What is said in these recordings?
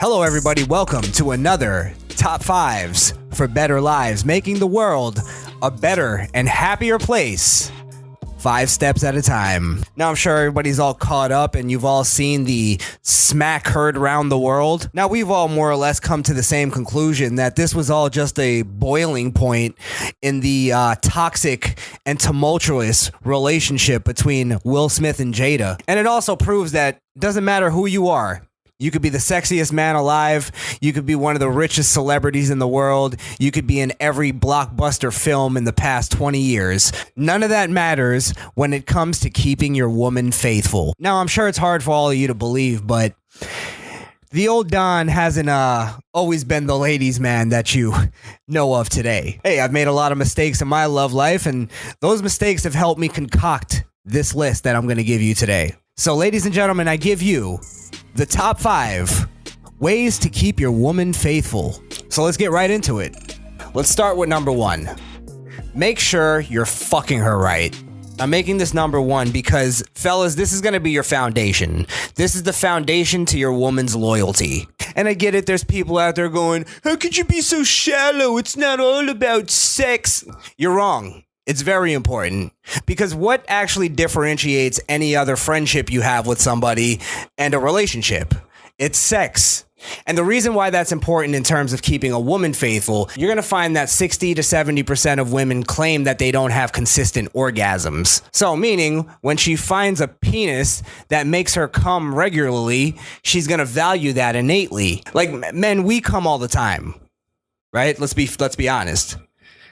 Hello, everybody. Welcome to another Top 5's for Better Lives, making the world a better and happier place, 5 steps at a time. Now, I'm sure everybody's all caught up and you've all seen the smack heard around the world. Now, we've all more or less come to the same conclusion that this was all just a boiling point in the toxic and tumultuous relationship between Will Smith and Jada. And it also proves that it doesn't matter who you are. You could be the sexiest man alive. You could be one of the richest celebrities in the world. You could be in every blockbuster film in the past 20 years. None of that matters when it comes to keeping your woman faithful. Now, I'm sure it's hard for all of you to believe, but the old Don hasn't always been the ladies' man that you know of today. Hey, I've made a lot of mistakes in my love life, and those mistakes have helped me concoct this list that I'm going to give you today. So, ladies and gentlemen, I give you the top 5 ways to keep your woman faithful. So let's get right into it. Let's start with number 1. Make sure you're fucking her right. I'm making this number 1 because, fellas, this is going to be your foundation. This is the foundation to your woman's loyalty. And I get it, there's people out there going, how could you be so shallow? It's not all about sex. You're wrong. It's very important, because what actually differentiates any other friendship you have with somebody and a relationship? It's sex. And the reason why that's important in terms of keeping a woman faithful, you're going to find that 60 to 70% of women claim that they don't have consistent orgasms. So meaning when she finds a penis that makes her come regularly, she's going to value that innately. Like men, we come all the time, right? Let's be honest.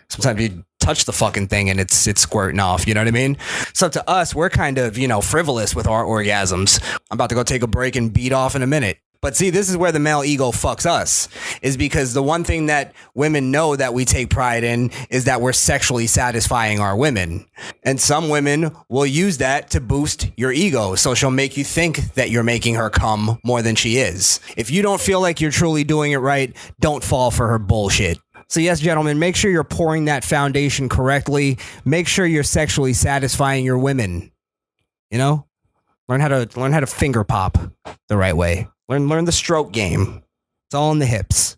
Sometimes you touch the fucking thing and it's squirting off, you know what I mean? So to us, we're kind of, frivolous with our orgasms. I'm about to go take a break and beat off in a minute. But see, this is where the male ego fucks us, is because the one thing that women know that we take pride in is that we're sexually satisfying our women. And some women will use that to boost your ego. So she'll make you think that you're making her come more than she is. If you don't feel like you're truly doing it right, don't fall for her bullshit. So yes, gentlemen, make sure you're pouring that foundation correctly. Make sure you're sexually satisfying your women. Learn how to finger pop the right way. Learn the stroke game. It's all in the hips.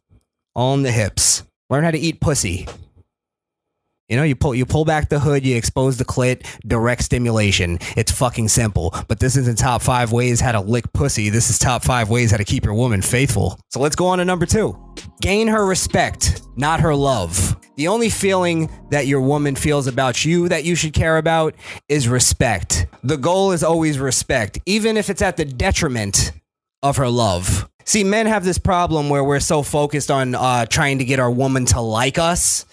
All in the hips. Learn how to eat pussy. You pull back the hood, you expose the clit, direct stimulation. It's fucking simple. But this isn't top 5 ways how to lick pussy. This is top 5 ways how to keep your woman faithful. So let's go on to number 2. Gain her respect, not her love. The only feeling that your woman feels about you that you should care about is respect. The goal is always respect, even if it's at the detriment of her love. See, men have this problem where we're so focused on trying to get our woman to like us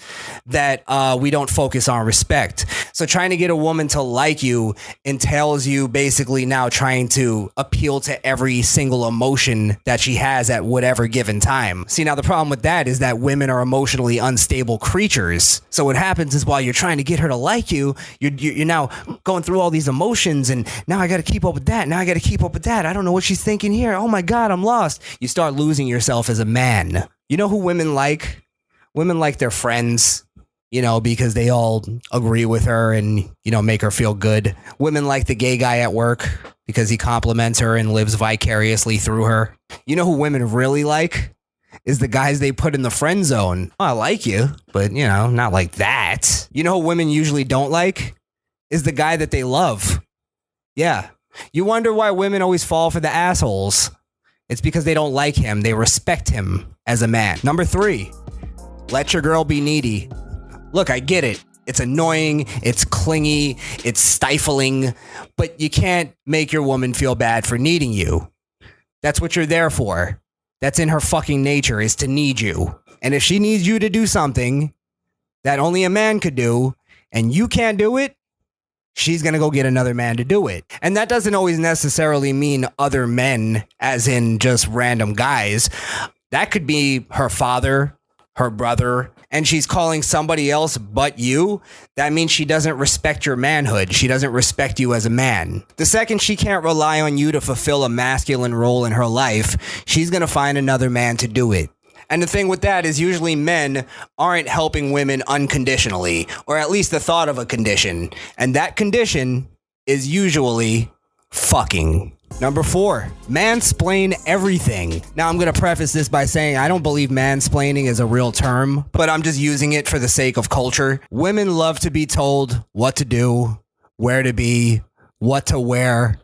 that we don't focus on respect. So trying to get a woman to like you entails you basically now trying to appeal to every single emotion that she has at whatever given time. See, now the problem with that is that women are emotionally unstable creatures. So what happens is while you're trying to get her to like you, you're now going through all these emotions, and now I got to keep up with that. Now I got to keep up with that. I don't know what she's thinking here. Oh my God, I'm lost. You start losing yourself as a man. You know who women like? Women like their friends, because they all agree with her and, make her feel good. Women like the gay guy at work because he compliments her and lives vicariously through her. You know who women really like? Is the guys they put in the friend zone. Oh, I like you, but, not like that. You know who women usually don't like? Is the guy that they love. Yeah. You wonder why women always fall for the assholes. It's because they don't like him. They respect him as a man. Number 3, let your girl be needy. Look, I get it. It's annoying. It's clingy. It's stifling. But you can't make your woman feel bad for needing you. That's what you're there for. That's in her fucking nature, is to need you. And if she needs you to do something that only a man could do, and you can't do it, she's going to go get another man to do it. And that doesn't always necessarily mean other men, as in just random guys. That could be her father, her brother, and she's calling somebody else but you. That means she doesn't respect your manhood. She doesn't respect you as a man. The second she can't rely on you to fulfill a masculine role in her life, she's going to find another man to do it. And the thing with that is usually men aren't helping women unconditionally, or at least the thought of a condition. And that condition is usually fucking. Number 4, mansplain everything. Now, I'm going to preface this by saying I don't believe mansplaining is a real term, but I'm just using it for the sake of culture. Women love to be told what to do, where to be, what to wear,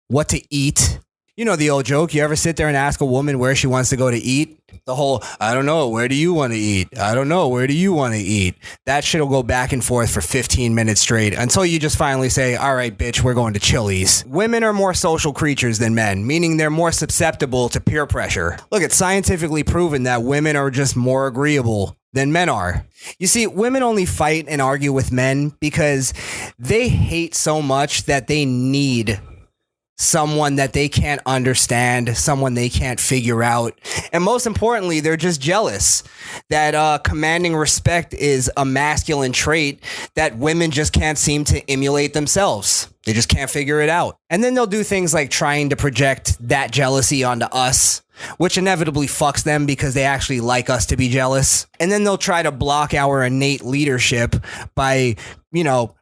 what to eat. You know the old joke. You ever sit there and ask a woman where she wants to go to eat? The whole, I don't know, where do you want to eat? I don't know, where do you want to eat? That shit will go back and forth for 15 minutes straight until you just finally say, all right, bitch, we're going to Chili's. Women are more social creatures than men, meaning they're more susceptible to peer pressure. Look, it's scientifically proven that women are just more agreeable than men are. You see, women only fight and argue with men because they hate so much that they need someone that they can't understand, someone they can't figure out. And most importantly, they're just jealous that commanding respect is a masculine trait that women just can't seem to emulate themselves. They just can't figure it out. And then they'll do things like trying to project that jealousy onto us, which inevitably fucks them because they actually like us to be jealous. And then they'll try to block our innate leadership by,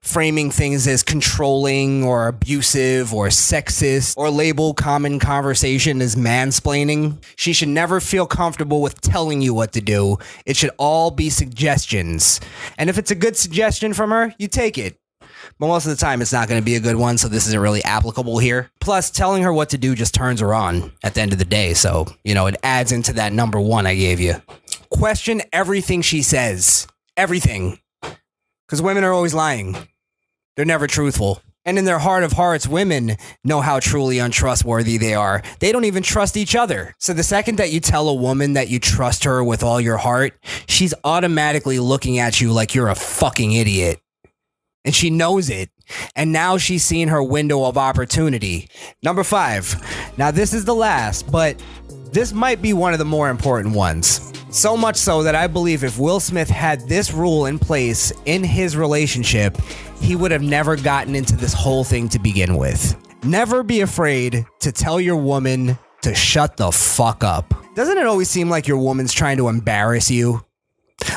framing things as controlling or abusive or sexist, or label common conversation as mansplaining. She should never feel comfortable with telling you what to do. It should all be suggestions. And if it's a good suggestion from her, you take it. But most of the time, it's not going to be a good one, so this isn't really applicable here. Plus, telling her what to do just turns her on at the end of the day, so, it adds into that number 1 I gave you. Question everything she says. Everything. Because women are always lying. They're never truthful. And in their heart of hearts, women know how truly untrustworthy they are. They don't even trust each other. So the second that you tell a woman that you trust her with all your heart, she's automatically looking at you like you're a fucking idiot. And she knows it. And now she's seen her window of opportunity. Number 5. Now this is the last, but this might be one of the more important ones. So much so that I believe if Will Smith had this rule in place in his relationship, he would have never gotten into this whole thing to begin with. Never be afraid to tell your woman to shut the fuck up. Doesn't it always seem like your woman's trying to embarrass you?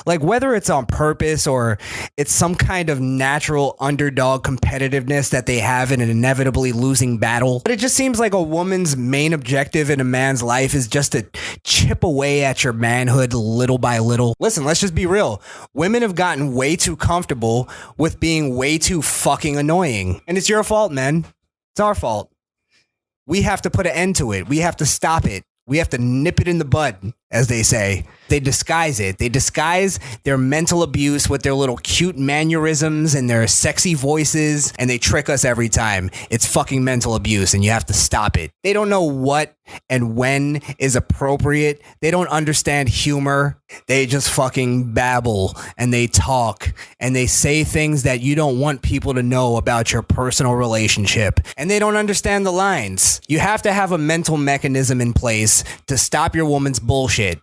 Like, whether it's on purpose or it's some kind of natural underdog competitiveness that they have in an inevitably losing battle. But it just seems like a woman's main objective in a man's life is just to chip away at your manhood little by little. Listen, let's just be real. Women have gotten way too comfortable with being way too fucking annoying. And it's your fault, man. It's our fault. We have to put an end to it. We have to stop it. We have to nip it in the bud, as they say. They disguise it. They disguise their mental abuse with their little cute mannerisms and their sexy voices, and they trick us every time. It's fucking mental abuse, and you have to stop it. They don't know what and when is appropriate. They don't understand humor. They just fucking babble, and they talk, and they say things that you don't want people to know about your personal relationship. And they don't understand the lines. You have to have a mental mechanism in place to stop your woman's bullshit.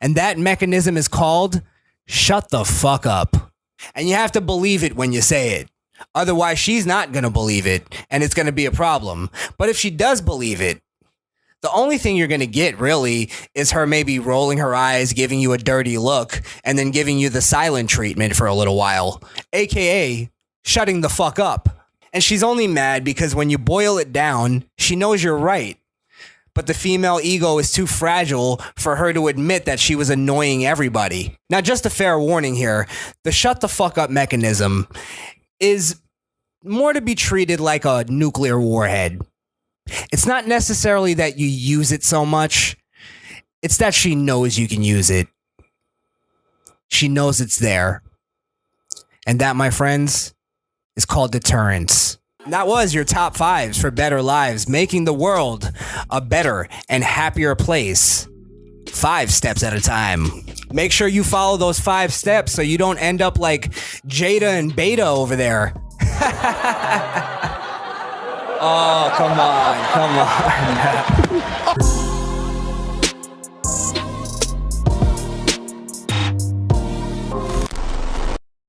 And that mechanism is called shut the fuck up. And you have to believe it when you say it. Otherwise, she's not going to believe it, and it's going to be a problem. But if she does believe it, the only thing you're going to get, really, is her maybe rolling her eyes, giving you a dirty look, and then giving you the silent treatment for a little while, aka shutting the fuck up. And she's only mad because when you boil it down, she knows you're right. But the female ego is too fragile for her to admit that she was annoying everybody. Now, just a fair warning here, the shut the fuck up mechanism is more to be treated like a nuclear warhead. It's not necessarily that you use it so much. It's that she knows you can use it. She knows it's there. And that, my friends, is called deterrence. That was your top 5s for better lives, making the world a better and happier place. 5 steps at a time. Make sure you follow those 5 steps so you don't end up like Jada and Beta over there. Oh, come on.